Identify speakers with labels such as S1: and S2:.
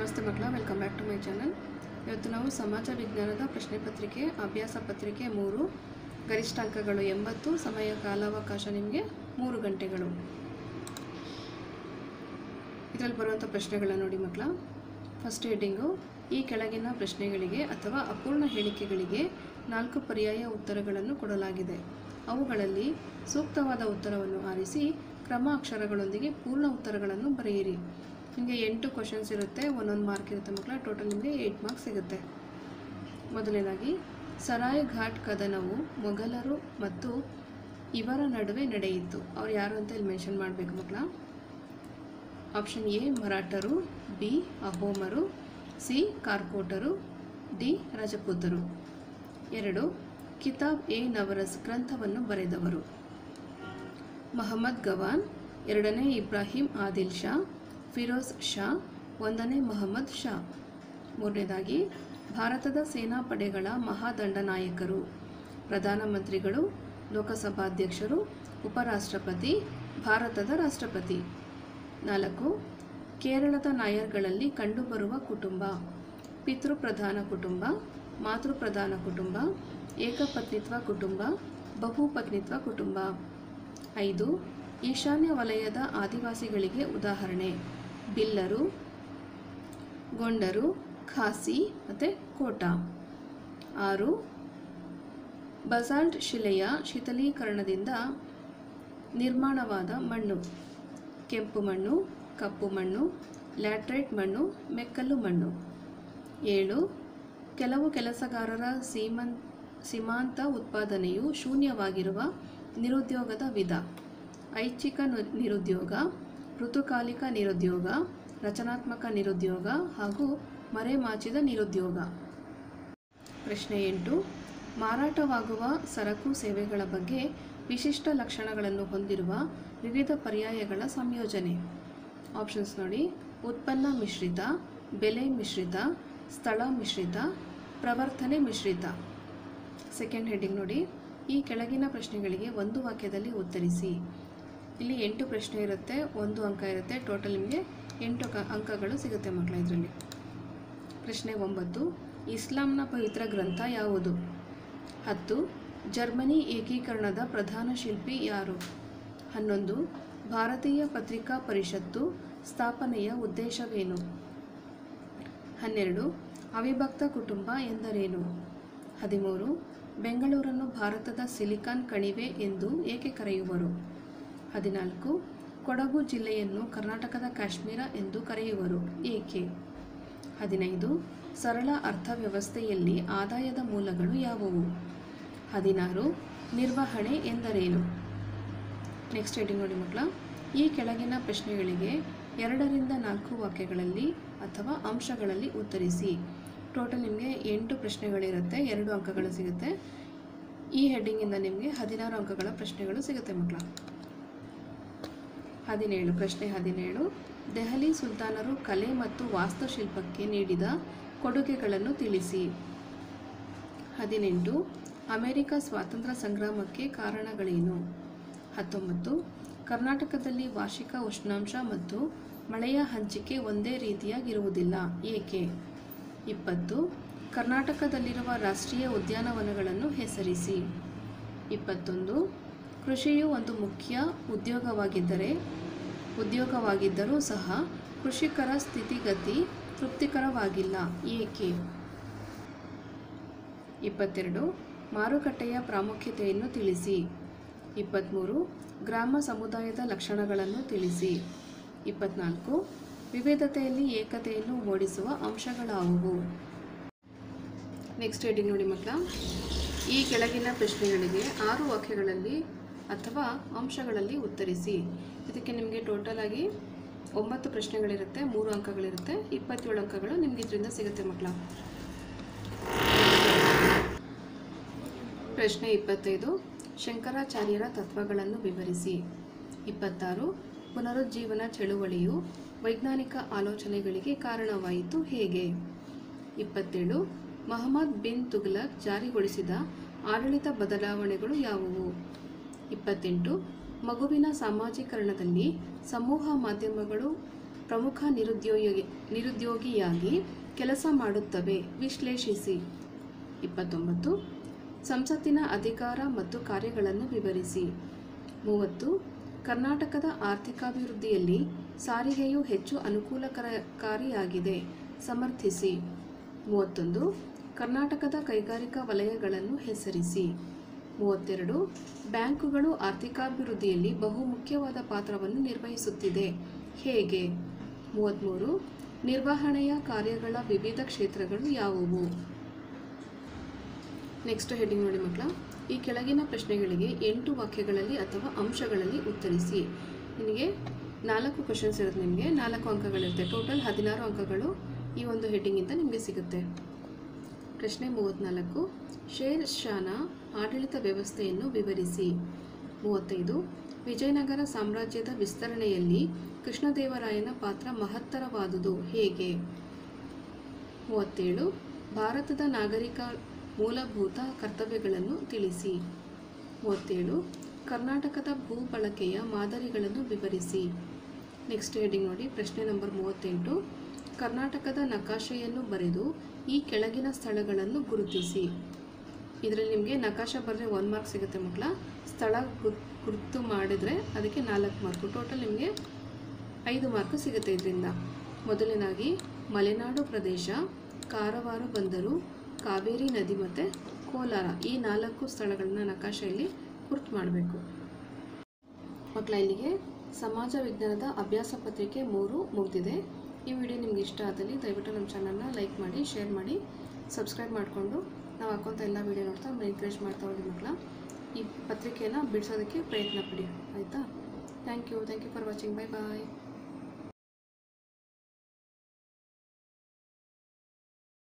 S1: ನಮಸ್ತೆ ಮಕ್ಕಳ, welcome back to my channel. ಇವತ್ತು ನಾವು ಸಮಾಜ ವಿಜ್ಞಾನದ ಪ್ರಶ್ನೆ ಪತ್ರಿಕೆ ಅಭ್ಯಾಸ ಪತ್ರಿಕೆ 3 ಗರಿಷ್ಠ ಅಂಕಗಳು 80, ಸಮಯ ಕಾಲಾವಕಾಶ ನಿಮಗೆ 3 ಗಂಟೆಗಳು. ಇದರಲ್ಲಿ ಬರುವಂಥ ಪ್ರಶ್ನೆಗಳನ್ನು ನೋಡಿ ಮಕ್ಕಳ. ಫಸ್ಟ್ ಹೆಡ್ಡಿಂಗು, ಈ ಕೆಳಗಿನ ಪ್ರಶ್ನೆಗಳಿಗೆ ಅಥವಾ ಅಪೂರ್ಣ ಹೇಳಿಕೆಗಳಿಗೆ 4 ಪರ್ಯಾಯ ಉತ್ತರಗಳನ್ನು ಕೊಡಲಾಗಿದೆ. ಅವುಗಳಲ್ಲಿ ಸೂಕ್ತವಾದ ಉತ್ತರವನ್ನು ಆರಿಸಿ ಕ್ರಮ ಅಕ್ಷರಗಳೊಂದಿಗೆ ಪೂರ್ಣ ಉತ್ತರಗಳನ್ನು ಬರೆಯಿರಿ. ನಿಮಗೆ 8 ಕ್ವಶನ್ಸ್ ಇರುತ್ತೆ, ಒಂದೊಂದು ಮಾರ್ಕ್ ಇರುತ್ತೆ ಮಕ್ಕಳ. ಟೋಟಲ್ ನಿಮಗೆ 8 ಮಾರ್ಕ್ಸ್ ಸಿಗುತ್ತೆ. ಮೊದಲನೇದಾಗಿ, ಸರಾಯ್ ಘಾಟ್ ಕದನವು ಮೊಘಲರು ಮತ್ತು ಇವರ ನಡುವೆ ನಡೆಯಿತು. ಅವ್ರು ಯಾರು ಅಂತ ಇಲ್ಲಿ ಮೆನ್ಷನ್ ಮಾಡಬೇಕು ಮಕ್ಕಳ. ಆಪ್ಷನ್ ಎ ಮರಾಠರು, ಬಿ ಅಹೋಮರು, ಸಿ ಕಾರ್ಕೋಟರು, ಡಿ ರಜಪೂತರು. 2. ಕಿತಾಬ್ ಎ ನವರಸ್ ಗ್ರಂಥವನ್ನು ಬರೆದವರು. ಮಹಮ್ಮದ್ ಗವಾನ್, 2ನೇ ಇಬ್ರಾಹಿಂ ಆದಿಲ್ ಶಾ, ಫಿರೋಜ್ ಶಾ, 1ನೇ ಮೊಹಮ್ಮದ್ ಶಾ. 3ನೇದಾಗಿ, ಭಾರತದ ಸೇನಾಪಡೆಗಳ ಮಹಾದಂಡನಾಯಕರು, ಪ್ರಧಾನಮಂತ್ರಿಗಳು, ಲೋಕಸಭಾಧ್ಯಕ್ಷರು, ಉಪರಾಷ್ಟ್ರಪತಿ, ಭಾರತದ ರಾಷ್ಟ್ರಪತಿ. 4. ಕೇರಳದ ನಾಯರ್ಗಳಲ್ಲಿ ಕಂಡುಬರುವ ಕುಟುಂಬ: ಪಿತೃಪ್ರಧಾನ ಕುಟುಂಬ, ಮಾತೃಪ್ರಧಾನ ಕುಟುಂಬ, ಏಕಪತ್ನಿತ್ವ ಕುಟುಂಬ, ಬಹುಪತ್ನಿತ್ವ ಕುಟುಂಬ. 5. ಈಶಾನ್ಯ ವಲಯದ ಆದಿವಾಸಿಗಳಿಗೆ ಉದಾಹರಣೆ: ಬಿಲ್ಲರು, ಗೊಂಡರು, ಖಾಸಿ ಮತ್ತು ಕೋಟಾ. 6. ಬಸಾಲ್ಟ್ ಶಿಲೆಯ ಶೀತಲೀಕರಣದಿಂದ ನಿರ್ಮಾಣವಾದ ಮಣ್ಣು: ಕೆಂಪು ಮಣ್ಣು, ಕಪ್ಪು ಮಣ್ಣು, ಲ್ಯಾಟ್ರೈಟ್ ಮಣ್ಣು, ಮೆಕ್ಕಲು ಮಣ್ಣು. 7. ಕೆಲವು ಕೆಲಸಗಾರರ ಸೀಮಾಂತ ಉತ್ಪಾದನೆಯು ಶೂನ್ಯವಾಗಿರುವ ನಿರುದ್ಯೋಗದ ವಿಧ: ಐಚ್ಛಿಕ ನಿರುದ್ಯೋಗ, ಋತುಕಾಲಿಕ ನಿರುದ್ಯೋಗ, ರಚನಾತ್ಮಕ ನಿರುದ್ಯೋಗ ಹಾಗೂ ಮರೆಮಾಚಿದ ನಿರುದ್ಯೋಗ. ಪ್ರಶ್ನೆ 8. ಮಾರಾಟವಾಗುವ ಸರಕು ಸೇವೆಗಳ ಬಗ್ಗೆ ವಿಶಿಷ್ಟ ಲಕ್ಷಣಗಳನ್ನು ಹೊಂದಿರುವ ವಿವಿಧ ಪರ್ಯಾಯಗಳ ಸಂಯೋಜನೆ. ಆಪ್ಷನ್ಸ್ ನೋಡಿ: ಉತ್ಪನ್ನ ಮಿಶ್ರಿತ, ಬೆಲೆ ಮಿಶ್ರಿತ, ಸ್ಥಳ ಮಿಶ್ರಿತ, ಪ್ರವರ್ತನೆ ಮಿಶ್ರಿತ. ಸೆಕೆಂಡ್ ಹೆಡ್ಡಿಂಗ್ ನೋಡಿ, ಈ ಕೆಳಗಿನ ಪ್ರಶ್ನೆಗಳಿಗೆ ಒಂದು ವಾಕ್ಯದಲ್ಲಿ ಉತ್ತರಿಸಿ. ಇಲ್ಲಿ 8 ಪ್ರಶ್ನೆ ಇರುತ್ತೆ, 1 ಅಂಕ ಇರುತ್ತೆ. ಟೋಟಲ್ ನಿಮಗೆ 8 ಅಂಕಗಳು ಸಿಗುತ್ತೆ ಮಕ್ಕಳ ಇದರಲ್ಲಿ. ಪ್ರಶ್ನೆ 9. ಇಸ್ಲಾಂನ ಪವಿತ್ರ ಗ್ರಂಥ ಯಾವುದು? 10. ಜರ್ಮನಿ ಏಕೀಕರಣದ ಪ್ರಧಾನ ಶಿಲ್ಪಿ ಯಾರು? 11. ಭಾರತೀಯ ಪತ್ರಿಕಾ ಪರಿಷತ್ತು ಸ್ಥಾಪನೆಯ ಉದ್ದೇಶವೇನು? 12. ಅವಿಭಕ್ತ ಕುಟುಂಬ ಎಂದರೇನು? 13. ಬೆಂಗಳೂರನ್ನು ಭಾರತದ ಸಿಲಿಕಾನ್ ಕಣಿವೆ ಎಂದು ಏಕೆ ಕರೆಯುವರು? 14. ಕೊಡಗು ಜಿಲ್ಲೆಯನ್ನು ಕರ್ನಾಟಕದ ಕಾಶ್ಮೀರ ಎಂದು ಕರೆಯುವರು, ಏಕೆ? 15. ಸರಳ ಅರ್ಥವ್ಯವಸ್ಥೆಯಲ್ಲಿ ಆದಾಯದ ಮೂಲಗಳು ಯಾವುವು? 16. ನಿರ್ವಹಣೆ ಎಂದರೇನು? ನೆಕ್ಸ್ಟ್ ಹೆಡ್ಡಿಂಗ್ ನೋಡಿ ಮಕ್ಕಳ. ಈ ಕೆಳಗಿನ ಪ್ರಶ್ನೆಗಳಿಗೆ 2 ರಿಂದ 4 ವಾಕ್ಯಗಳಲ್ಲಿ ಅಥವಾ ಅಂಶಗಳಲ್ಲಿ ಉತ್ತರಿಸಿ. ಟೋಟಲ್ ನಿಮಗೆ 8 ಪ್ರಶ್ನೆಗಳಿರುತ್ತೆ, 2 ಅಂಕಗಳು ಸಿಗುತ್ತೆ. ಈ ಹೆಡ್ಡಿಂಗಿಂದ ನಿಮಗೆ 16 ಅಂಕಗಳ ಪ್ರಶ್ನೆಗಳು ಸಿಗುತ್ತೆ ಮಕ್ಕಳ. 17. ಪ್ರಶ್ನೆ 17. ದೆಹಲಿ ಸುಲ್ತಾನರು ಕಲೆ ಮತ್ತು ವಾಸ್ತುಶಿಲ್ಪಕ್ಕೆ ನೀಡಿದ ಕೊಡುಗೆಗಳನ್ನು ತಿಳಿಸಿ. 18. ಅಮೆರಿಕ ಸ್ವಾತಂತ್ರ್ಯ ಸಂಗ್ರಾಮಕ್ಕೆ ಕಾರಣಗಳೇನು? 19. ಕರ್ನಾಟಕದಲ್ಲಿ ವಾರ್ಷಿಕ ಉಷ್ಣಾಂಶ ಮತ್ತು ಮಳೆಯ ಹಂಚಿಕೆ ಒಂದೇ ರೀತಿಯಾಗಿರುವುದಿಲ್ಲ, ಏಕೆ? 20. ಕರ್ನಾಟಕದಲ್ಲಿರುವ ರಾಷ್ಟ್ರೀಯ ಉದ್ಯಾನವನಗಳನ್ನು ಹೆಸರಿಸಿ. 21. ಕೃಷಿಯು ಒಂದು ಮುಖ್ಯ ಉದ್ಯೋಗವಾಗಿದ್ದರೂ ಸಹ ಕೃಷಿಕರ ಸ್ಥಿತಿಗತಿ ತೃಪ್ತಿಕರವಾಗಿಲ್ಲ, ಏಕೆ? 22. ಮಾರುಕಟ್ಟೆಯ ಪ್ರಾಮುಖ್ಯತೆಯನ್ನು ತಿಳಿಸಿ. 23. ಗ್ರಾಮ ಸಮುದಾಯದ ಲಕ್ಷಣಗಳನ್ನು ತಿಳಿಸಿ. 24. ವಿವಿಧತೆಯಲ್ಲಿ ಏಕತೆಯನ್ನು ಮೂಡಿಸುವ ಅಂಶಗಳಾವುವು? ನೆಕ್ಸ್ಟ್ ಹೆಡ್ಡಿಂಗ್ ನೋಡಿ ಮಕ್ಕಳ. ಈ ಕೆಳಗಿನ ಪ್ರಶ್ನೆಗಳಿಗೆ 6 ವಾಕ್ಯಗಳಲ್ಲಿ ಅಥವಾ ಅಂಶಗಳಲ್ಲಿ ಉತ್ತರಿಸಿ. ಇದಕ್ಕೆ ನಿಮಗೆ ಟೋಟಲ್ ಆಗಿ 9 ಪ್ರಶ್ನೆಗಳಿರುತ್ತೆ, 3 ಅಂಕಗಳಿರುತ್ತೆ, 27 ಅಂಕಗಳು ನಿಮಗೆ ಇದರಿಂದ ಸಿಗುತ್ತೆ ಮಕ್ಕಳ. ಪ್ರಶ್ನೆ 25. ಶಂಕರಾಚಾರ್ಯರ ತತ್ವಗಳನ್ನು ವಿವರಿಸಿ. 26. ಪುನರುಜ್ಜೀವನ ಚಳುವಳಿಯು ವೈಜ್ಞಾನಿಕ ಆಲೋಚನೆಗಳಿಗೆ ಕಾರಣವಾಯಿತು, ಹೇಗೆ? 27. ಮೊಹಮ್ಮದ್ ಬಿನ್ ತುಘಲಕ್ ಜಾರಿಗೊಳಿಸಿದ ಆಡಳಿತ ಬದಲಾವಣೆಗಳು ಯಾವುವು? 28. ಮಗುವಿನ ಸಾಮಾಜೀಕರಣದಲ್ಲಿ ಸಮೂಹ ಮಾಧ್ಯಮಗಳು ಪ್ರಮುಖ ನಿರುದ್ಯೋಗಿಯಾಗಿ ಕೆಲಸ ಮಾಡುತ್ತವೆ? ವಿಶ್ಲೇಷಿಸಿ. 29. ಸಂಸತ್ತಿನ ಅಧಿಕಾರ ಮತ್ತು ಕಾರ್ಯಗಳನ್ನು ವಿವರಿಸಿ. 30. ಕರ್ನಾಟಕದ ಆರ್ಥಿಕಾಭಿವೃದ್ಧಿಯಲ್ಲಿ ಸಾರಿಗೆಯು ಹೆಚ್ಚು ಅನುಕೂಲಕಾರಿಯಾಗಿದೆ. ಸಮರ್ಥಿಸಿ. 31. ಕರ್ನಾಟಕದ ಕೈಗಾರಿಕಾ ವಲಯಗಳನ್ನು ಹೆಸರಿಸಿ. 32. ಬ್ಯಾಂಕುಗಳು ಆರ್ಥಿಕಾಭಿವೃದ್ಧಿಯಲ್ಲಿ ಬಹುಮುಖ್ಯವಾದ ಪಾತ್ರವನ್ನು ನಿರ್ವಹಿಸುತ್ತಿದೆ. ಹೇಗೆ? 33. ನಿರ್ವಹಣೆಯ ಕಾರ್ಯಗಳ ವಿವಿಧ ಕ್ಷೇತ್ರಗಳು ಯಾವುವು? ನೆಕ್ಸ್ಟ್ ಹೆಡ್ಡಿಂಗ್ ನೋಡಿ ಮಕ್ಕಳ. ಈ ಕೆಳಗಿನ ಪ್ರಶ್ನೆಗಳಿಗೆ 8 ವಾಕ್ಯಗಳಲ್ಲಿ ಅಥವಾ ಅಂಶಗಳಲ್ಲಿ ಉತ್ತರಿಸಿ. ನಿಮಗೆ 4 ಕ್ವಶನ್ಸ್ ಇರುತ್ತೆ. ನಿಮಗೆ 4 ಅಂಕಗಳಿರುತ್ತೆ. ಟೋಟಲ್ 16 ಅಂಕಗಳು ಈ ಒಂದು ಹೆಡ್ಡಿಂಗಿಂದ ನಿಮಗೆ ಸಿಗುತ್ತೆ. ಪ್ರಶ್ನೆ 34. ಶೇರ್ ಷಾನ ಆಡಳಿತ ವ್ಯವಸ್ಥೆಯನ್ನು ವಿವರಿಸಿ. 35. ವಿಜಯನಗರ ಸಾಮ್ರಾಜ್ಯದ ವಿಸ್ತರಣೆಯಲ್ಲಿ ಕೃಷ್ಣದೇವರಾಯನ ಪಾತ್ರ ಮಹತ್ತರವಾದುದು. ಹೇಗೆ? 37. ಭಾರತದ ನಾಗರಿಕ ಮೂಲಭೂತ ಕರ್ತವ್ಯಗಳನ್ನು ತಿಳಿಸಿ. 37. ಕರ್ನಾಟಕದ ಭೂ ಬಳಕೆಯ ಮಾದರಿಗಳನ್ನು ವಿವರಿಸಿ. ನೆಕ್ಸ್ಟ್ ಹೆಡ್ಡಿಂಗ್ ನೋಡಿ. ಪ್ರಶ್ನೆ ನಂಬರ್ 38. ಕರ್ನಾಟಕದ ನಕಾಶೆಯನ್ನು ಬರೆದು ಈ ಕೆಳಗಿನ ಸ್ಥಳಗಳನ್ನು ಗುರುತಿಸಿ. ಇದರಲ್ಲಿ ನಿಮಗೆ ನಕಾಶೆ ಬರೆದ್ರೆ 1 ಮಾರ್ಕ್ ಸಿಗುತ್ತೆ ಮಕ್ಕಳ. ಸ್ಥಳ ಗುರುತು ಮಾಡಿದರೆ ಅದಕ್ಕೆ 4 ಮಾರ್ಕು. ಟೋಟಲ್ ನಿಮಗೆ 5 ಮಾರ್ಕು ಸಿಗುತ್ತೆ ಇದರಿಂದ. ಮೊದಲನೇದಾಗಿ ಮಲೆನಾಡು ಪ್ರದೇಶ, ಕಾರವಾರ ಬಂದರು, ಕಾವೇರಿ ನದಿ ಮತ್ತು ಕೋಲಾರ, ಈ 4 ಸ್ಥಳಗಳನ್ನ ನಕಾಶೆಯಲ್ಲಿ ಗುರುತು ಮಾಡಬೇಕು. ಮಕ್ಕಳ ಇಲ್ಲಿಗೆ ಸಮಾಜ ವಿಜ್ಞಾನದ ಅಭ್ಯಾಸ ಪತ್ರಿಕೆ 3 ಮುಗಿದಿದೆ. ಈ ವಿಡಿಯೋ ನಿಮ್ಗೆ ಇಷ್ಟ ಆದಲ್ಲಿ ದಯವಿಟ್ಟು ನಮ್ಮ ಚಾನಲ್ನ ಲೈಕ್ ಮಾಡಿ, ಶೇರ್ ಮಾಡಿ, ಸಬ್ಸ್ಕ್ರೈಬ್ ಮಾಡಿಕೊಂಡು ನಾವು ಹಾಕೋಂಥ ಎಲ್ಲ ವಿಡಿಯೋ ನೋಡ್ತಾ ಎನ್ಕರೇಜ್ ಮಾಡ್ತಾ ಹೋಗಿ ಮಕ್ಕಳ. ಈ ಪತ್ರಿಕೆಯನ್ನು ಬಿಡಿಸೋದಕ್ಕೆ ಪ್ರಯತ್ನ ಪಡಿ, ಆಯಿತಾ? Thank you for watching. Bye bye.